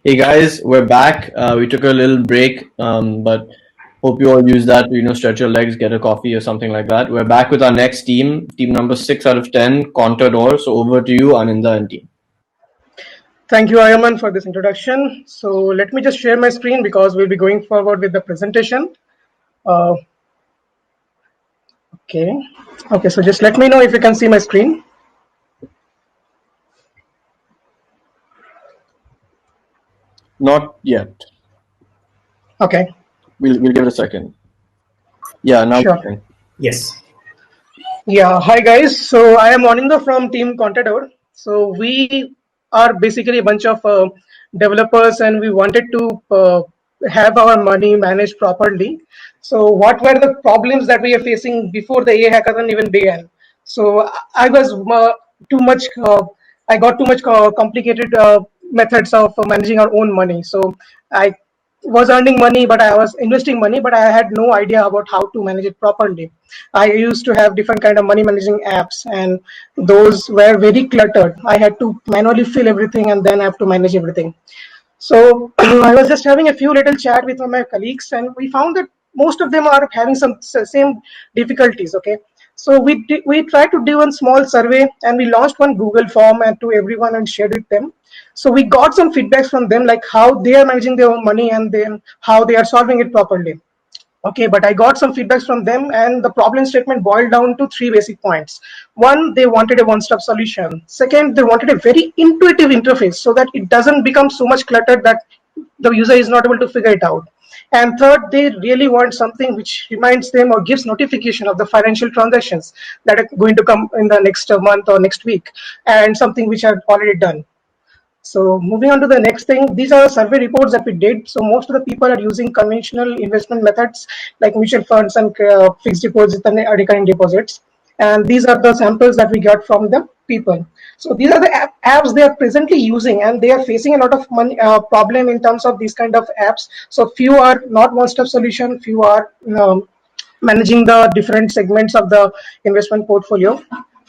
Hey guys, we're back. We took a little break, but hope you all use that to stretch your legs, get a coffee or something like that. We're back with our next team number 6 out of 10, Contador. So over to you, Ananda and team. Thank you, Ayaman, for this introduction. So let me just share my screen because we'll be going forward with the presentation. Uh, okay. So just let me know if you can see my screen. Not yet. Okay. We'll give it a second. Yeah, now Sure. we can. Yes. Yeah. Hi guys. So I am Ananda from Team Contador. So we are basically a bunch of developers, and we wanted to have our money managed properly. So what were the problems that we are facing before the A hackathon even began? So I was too much. I got too much complicated methods of managing our own money. So I was earning money, but I was investing money, but I had no idea about how to manage it properly. I used to have different kind of money managing apps, and those were very cluttered. I had to manually fill everything and then I have to manage everything. So I was just having a few little chat with my colleagues, and we found that most of them are having some same difficulties. Okay, so we tried to do one small survey, and we launched one Google form and to everyone and shared with them. So we got some feedbacks from them, like how they are managing their own money and then how they are solving it properly. Okay, but I got some feedbacks from them, and the problem statement boiled down to three basic points. One, they wanted a one-stop solution. Second, they wanted a very intuitive interface so that it doesn't become so much cluttered that the user is not able to figure it out. And third, they really want something which reminds them or gives notification of the financial transactions that are going to come in the next month or next week, and something which I've already done. So moving on to the next thing, these are survey reports that we did. So most of the people are using conventional investment methods like mutual funds and fixed deposits and recurring deposits. And these are the samples that we got from the people. So these are the apps they are presently using, and they are facing a lot of money problem in terms of these kind of apps. So few are not one-stop solution, few are managing the different segments of the investment portfolio.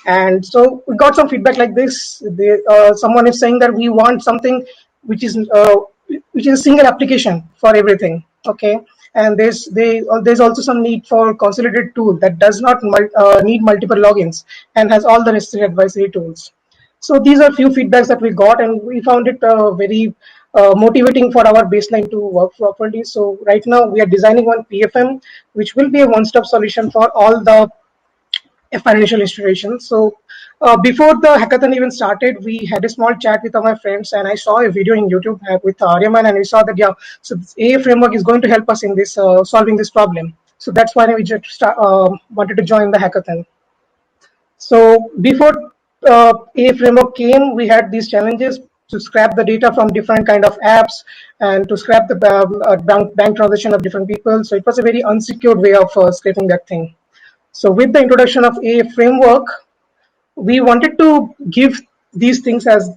And so we got some feedback like this. Someone is saying that we want something which is a single application for everything. Okay, and there's also some need for consolidated tool that does not need multiple logins and has all the necessary advisory tools. So these are few feedbacks that we got, and we found it very motivating for our baseline to work properly. So right now we are designing one PFM, which will be a one-stop solution for all the financial institutions. So before the hackathon even started, we had a small chat with my friends, and I saw a video in YouTube with Aryaman, and we saw that so this AA framework is going to help us in this solving this problem. So that's why we just wanted to join the hackathon. So before A framework came, we had these challenges to scrap the data from different kind of apps and to scrap the bank transaction of different people. So it was a very unsecured way of scraping that thing. So with the introduction of A framework, we wanted to give these things as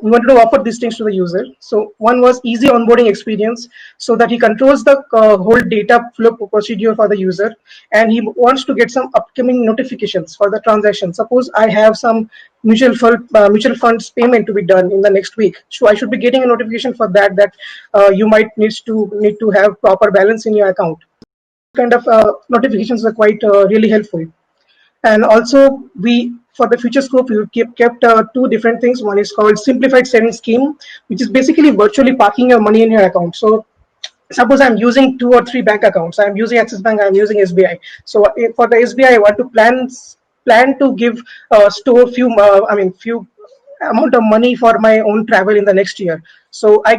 we wanted to offer these things to the user. So one was easy onboarding experience, so that he controls the whole data flow procedure for the user, and he wants to get some upcoming notifications for the transaction. Suppose I have some mutual funds payment to be done in the next week, so I should be getting a notification for that you might need to have proper balance in your account. Kind of notifications are quite really helpful. And also, we for the future scope, we kept two different things. One is called simplified savings scheme, which is basically virtually parking your money in your account. So suppose I'm using 2 or 3 bank accounts. I'm using Axis Bank, I'm using SBI. So for the SBI, I want to plan to give store few amount of money for my own travel in the next year. So I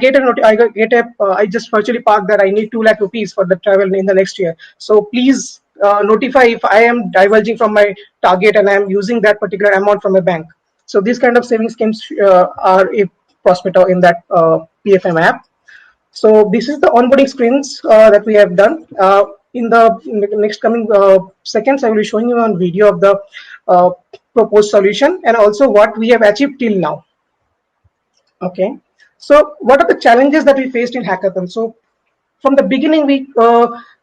just virtually park that I need 2 lakh rupees for the travel in the next year. So please notify if I am diverging from my target and I am using that particular amount from a bank. So these kind of savings schemes are a prospect in that PFM app. So this is the onboarding screens that we have done. In the next coming seconds, I will be showing you on video of the proposed solution and also what we have achieved till now. Okay, so what are the challenges that we faced in hackathon? So from the beginning,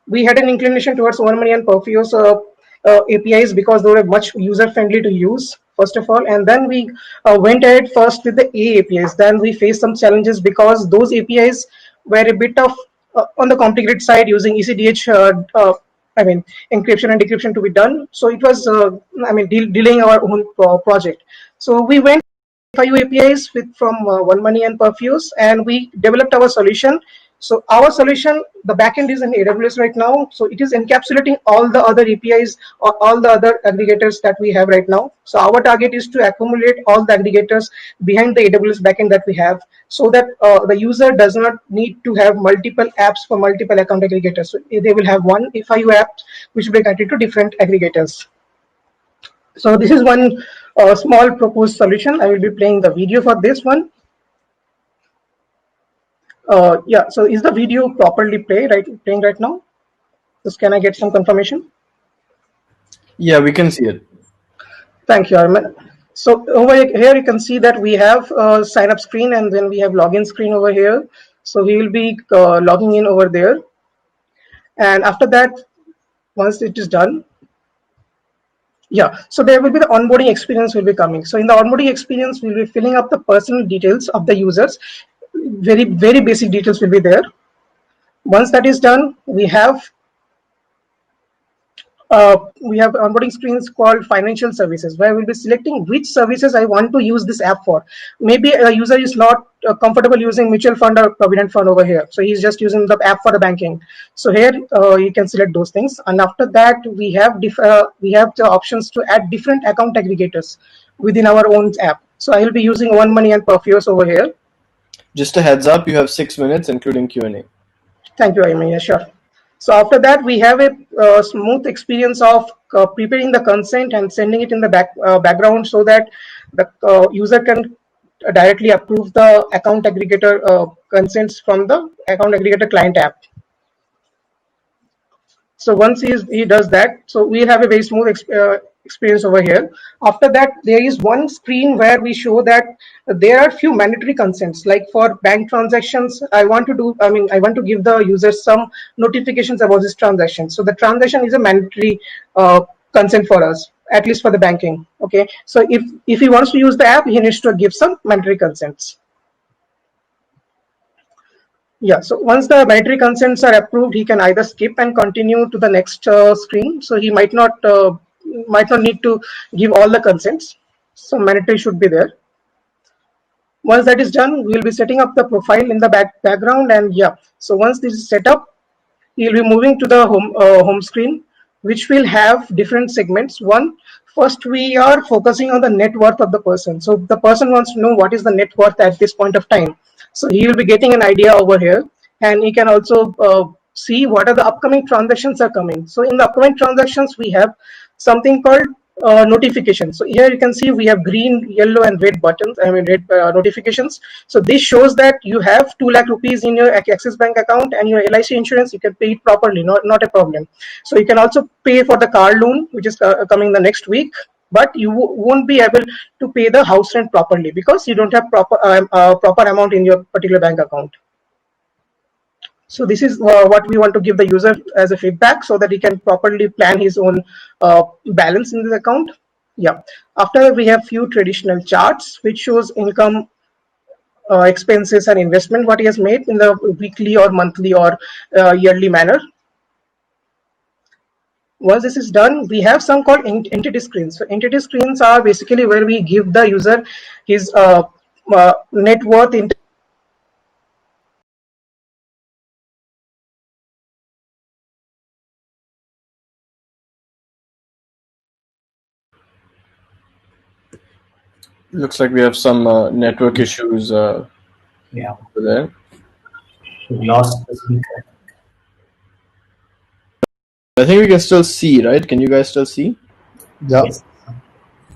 we had an inclination towards OneMoney and Perfios APIs because they were much user friendly to use. first of all, and then we went ahead first with the A APIs. Then we faced some challenges because those APIs were a bit of on the complicated side using ECDH. I mean, encryption and decryption to be done. So it was, delaying our own project. So we went 5 APIs from One Money and Perfuse, and we developed our solution. So our solution, the backend is in AWS right now. So it is encapsulating all the other APIs or all the other aggregators that we have right now. So our target is to accumulate all the aggregators behind the AWS backend that we have, so that the user does not need to have multiple apps for multiple account aggregators. So they will have one FIU app which will be connected to different aggregators. So this is one small proposed solution. I will be playing the video for this one. Yeah, so is the video properly playing right now? Just can I get some confirmation? Yeah, we can see it. Thank you, Arman. So over here you can see that we have a sign up screen, and then we have login screen over here. So we will be logging in over there. And after that, once it is done, yeah, so there will be the onboarding experience will be coming. So in the onboarding experience, we'll be filling up the personal details of the users. Very, very basic details will be there. Once that is done, we have onboarding screens called financial services, where we'll be selecting which services I want to use this app for. Maybe a user is not comfortable using mutual fund or provident fund over here, so he's just using the app for the banking. So here you can select those things, and after that we have the options to add different account aggregators within our own app. So I will be using One Money and Perfuse over here. Just a heads up, you have 6 minutes, including Q&A. Thank you, Amy. Yeah, sure. So after that, we have a smooth experience of preparing the consent and sending it in the background, so that the user can directly approve the account aggregator consents from the account aggregator client app. So once he does that, so we have a very smooth experience over here. After that, there is one screen where we show that there are few mandatory consents. Like for bank transactions, I want to give the user some notifications about this transaction. So the transaction is a mandatory consent for us, at least for the banking. Okay, so if he wants to use the app, he needs to give some mandatory consents. Yeah, so once the mandatory consents are approved, he can either skip and continue to the next screen. So he might not need to give all the consents. So mandatory should be there. Once that is done, we will be setting up the profile in the background, and yeah. So once this is set up, you'll be moving to the home screen, which will have different segments. First, we are focusing on the net worth of the person. So the person wants to know what is the net worth at this point of time. So he will be getting an idea over here, and he can also see what are the upcoming transactions are coming. So in the upcoming transactions, we have something called notification. So here you can see we have green, yellow, and red buttons. Red notifications. So this shows that you have 2 lakh rupees in your Axis Bank account, and your LIC insurance, you can pay it properly, not a problem. So you can also pay for the car loan, which is coming the next week, but you won't be able to pay the house rent properly because you don't have proper amount in your particular bank account. So this is what we want to give the user as a feedback, so that he can properly plan his own balance in this account. Yeah. After we have few traditional charts which shows income, expenses, and investment what he has made in the weekly or monthly or yearly manner. Once this is done, we have some called entity screens. So entity screens are basically where we give the user his net worth in. Looks like we have some network issues over there. We lost the speaker. I think we can still see, right? Can you guys still see? Yes.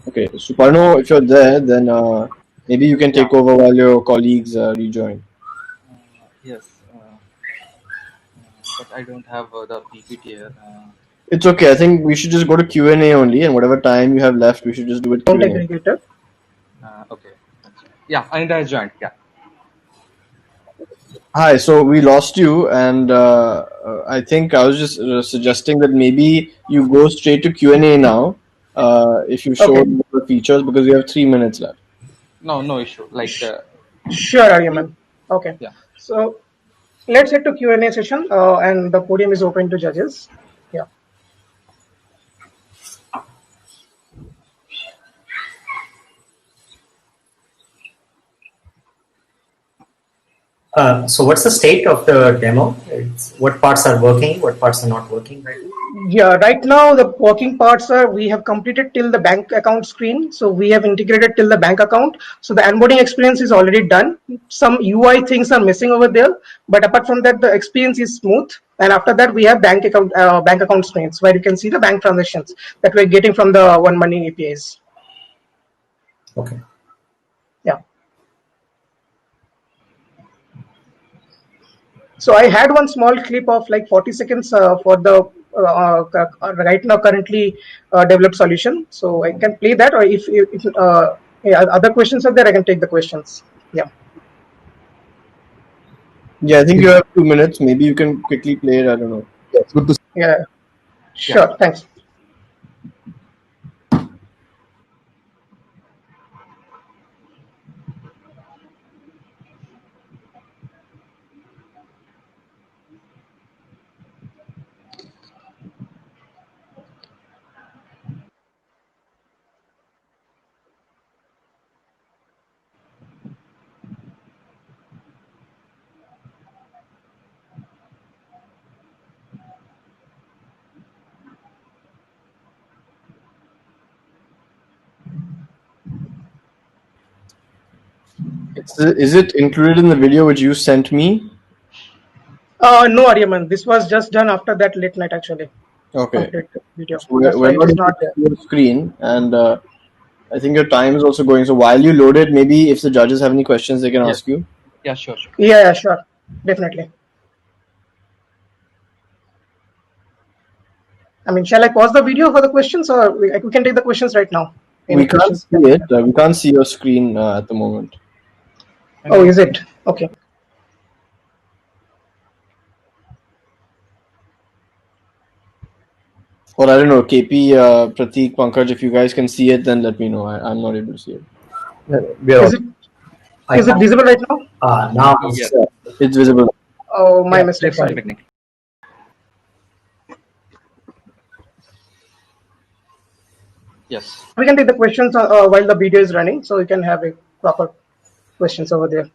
Okay, Suparno, if you're there, then maybe you can take over while your colleagues rejoin. Yes, but I don't have the PPT here. It's okay. I think we should just go to Q&A only, and whatever time you have left, we should just do it Q&A. Aggregator. Okay. Yeah, and I joined. Yeah. Hi. So we lost you, and I think I was just suggesting that maybe you go straight to Q&A now. If you showed a features because we have 3 minutes left. No issue. Like, Sure, Aryaman. Okay. yeah. So let's head to Q&A session, and the podium is open to judges. Yeah. So what's the state of the demo? What parts are working? What parts are not working right now? Yeah, right now the working parts are we have completed till the bank account screen. So we have integrated till the bank account. So the onboarding experience is already done. Some UI things are missing over there, but apart from that, the experience is smooth. And after that, we have bank account screens where you can see the bank transactions that we're getting from the One Money APIs. Okay. Yeah. So I had one small clip of like 40 seconds for the right now currently developed solution. So I can play that, or if yeah, other questions are there, I can take the questions. Yeah. Yeah, I think you have 2 minutes. Maybe you can quickly play it. I don't know. Yeah, it's good to see. Yeah. Sure. Thanks. Is it included in the video which you sent me? No, Aryaman, this was just done after that late night actually. Okay. Complete video. So That's we're why it not is able not to there. see your screen, and I think your time is also going. So while you load it, maybe if the judges have any questions, they can Yes. ask you. Yeah, sure. Yeah, sure. Definitely. I mean, shall I pause the video for the questions, or we can take the questions right now? Any We can't questions? see it. We can't see your screen at the moment. Oh, is it? Okay. Or I don't know, KP, Prateek, Pankaj, if you guys can see it, then let me know. I'm not able to see it. Is it visible right now? Now Yes. It's visible. Oh, my Yeah, mistake. From the Sorry. beginning. Yes. We can take the questions while the video is running, so we can have a proper questions over there.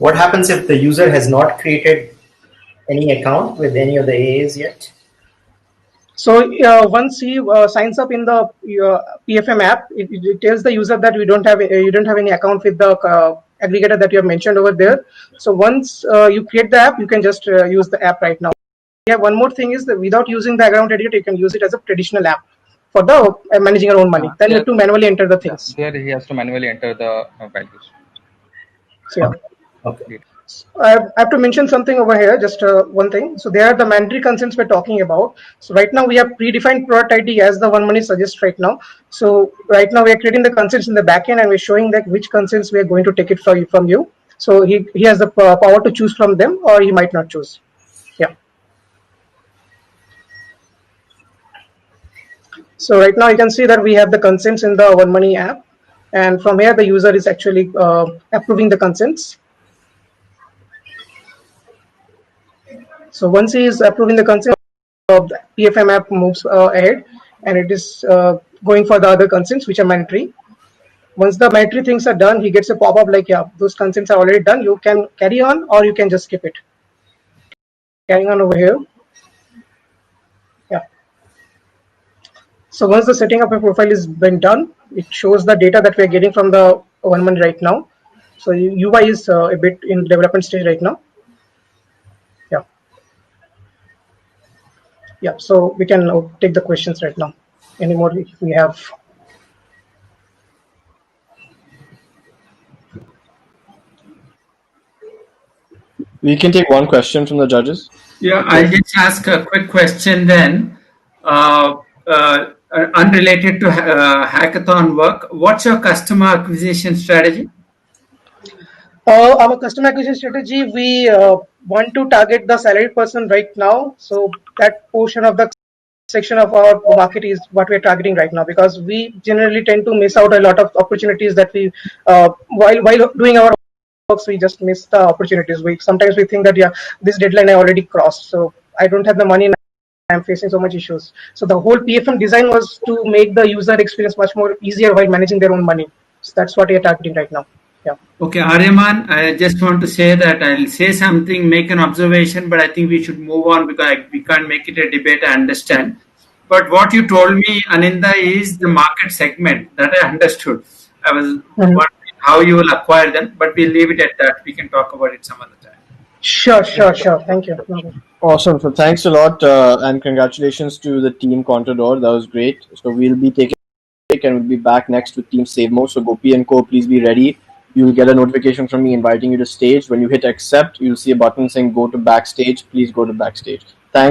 what happens if the user has not created any account with any of the AAs yet? So once he signs up in the PFM app, it tells the user that you don't have any account with the aggregator that you have mentioned over there. So once you create the app, you can just use the app right now. Yeah, one more thing is that without using the account editor, you can use it as a traditional app for the managing your own money. Then you have to manually enter the things. There he has to manually enter the values. So yeah. Okay. I have to mention something over here, just one thing. So there are the mandatory consents we're talking about. So right now we have predefined product ID as the One Money suggests right now. So right now we are creating the consents in the backend, and we're showing that which consents we are going to take it from you. So he has the power to choose from them, or he might not choose. Yeah. So right now you can see that we have the consents in the One Money app, and from here the user is actually approving the consents. So once he is approving the consent, the PFM app moves ahead, and it is going for the other consents which are mandatory. Once the mandatory things are done, he gets a pop-up like, yeah, those consents are already done. You can carry on, or you can just skip it. Carrying on over here. Yeah. So once the setting up a profile is been done, it shows the data that we are getting from the One Money right now. So UI is a bit in development stage right now. Yeah. Yeah. So we can take the questions right now. any more if we have. We can take one question from the judges. Yeah, I'll just ask a quick question then. Unrelated to hackathon work, what's your customer acquisition strategy? Our customer acquisition strategy, we want to target the salaried person right now. So that portion of the section of our market is what we're targeting right now, because we generally tend to miss out a lot of opportunities that we, while doing our works, we just miss the opportunities. Sometimes we think that, yeah, this deadline I already crossed, so I don't have the money and I'm facing so much issues. So the whole PFM design was to make the user experience much more easier while managing their own money. So that's what we are targeting right now. Yeah. Okay, Aryaman, I just want to say that I'll say something, make an observation, but I think we should move on because we can't make it a debate, I understand. But what you told me, Aninda, is the market segment that I understood. I was wondering how you will acquire them, but we'll leave it at that. We can talk about it some other time. Sure. Thank you. Awesome. So thanks a lot, and congratulations to the team Contador. That was great. So we'll be taking a break and we'll be back next with Team Save More. So Gopi and Co, please be ready. You'll get a notification from me inviting you to stage. When you hit accept, you'll see a button saying go to backstage. Please go to backstage.